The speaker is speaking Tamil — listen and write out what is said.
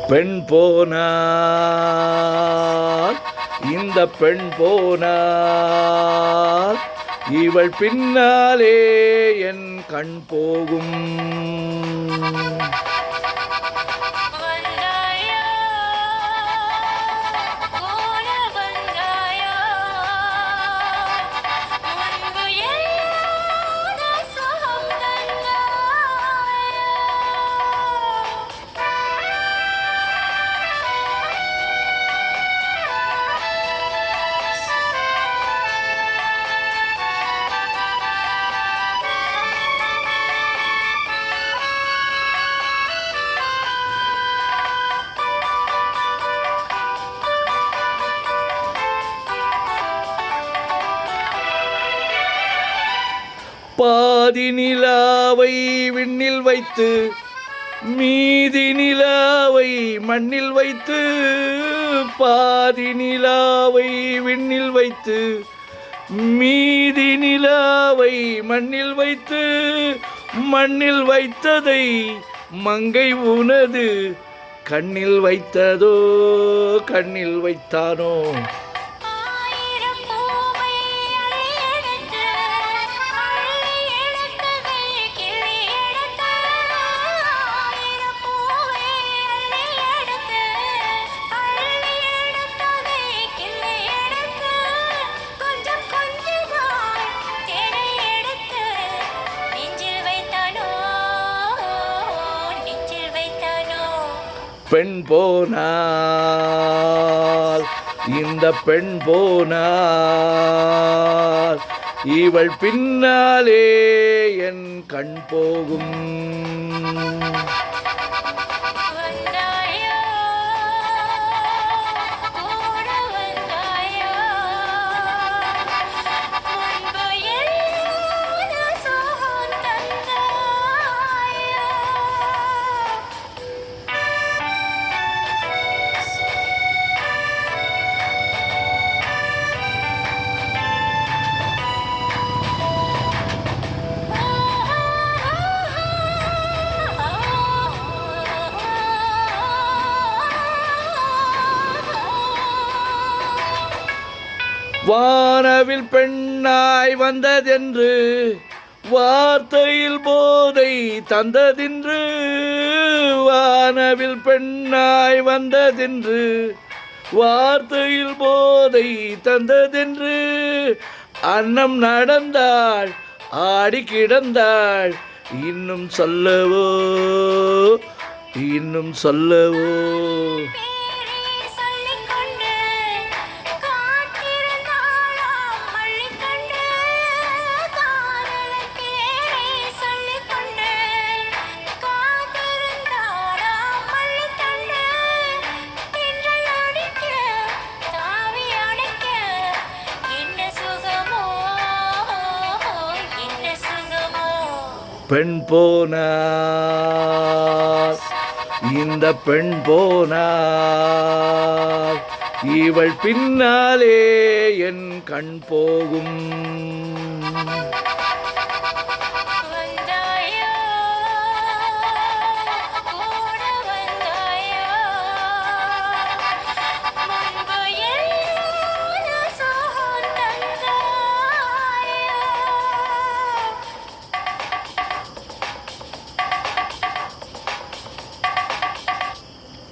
பெண் போனார், இந்த பெண் போனார், இவள் பின்னாலே என் கண் போகும். பாதி நிலாவை விண்ணில் வைத்து மீதி நிலாவை மண்ணில் வைத்து, பாதி நிலாவை விண்ணில் வைத்து மீதி நிலாவை மண்ணில் வைத்து, மண்ணில் வைத்ததை மங்கை உனது கண்ணில் வைத்ததோ கண்ணில் வைத்தானோ. பெண் போனாள், இந்த பெண் போனாள், இவள் பின்னாலே என் கண் போகும். வானவில் பெண்ணாய் வந்ததென்று வார்த்தையில் போதை தந்ததென்று, வானவில் பெண்ணாய் வந்ததென்று வார்த்தையில் போதை தந்ததென்று, அன்னம் நடந்தாள் ஆடி கிடந்தாள், இன்னும் சொல்லவோ இன்னும் சொல்லவோ. பெண் போனார், இந்த பெண் போனார், இவள் பின்னாலே என் கண் போகும்.